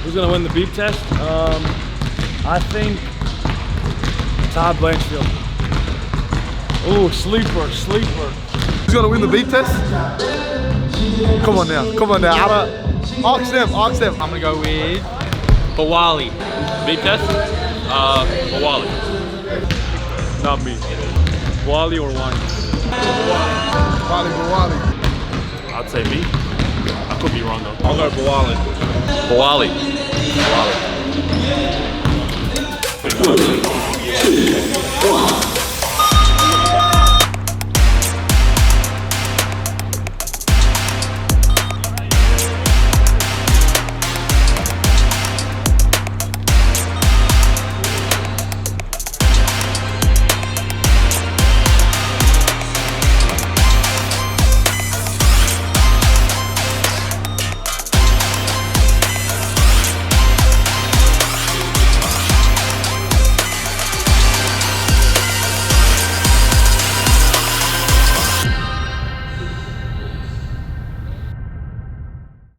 Who's gonna win the beep test? I think Todd Blanchfield. Ooh, sleeper. Who's gonna win the beep test? Come on now. Ask them. I'm gonna go with Bawali. Beep test? Bawali. Not me. Wally or Wine? Bawali. I'd say me. I could be wrong though. I'll go Bawali. Bawali. 1, 2, 1.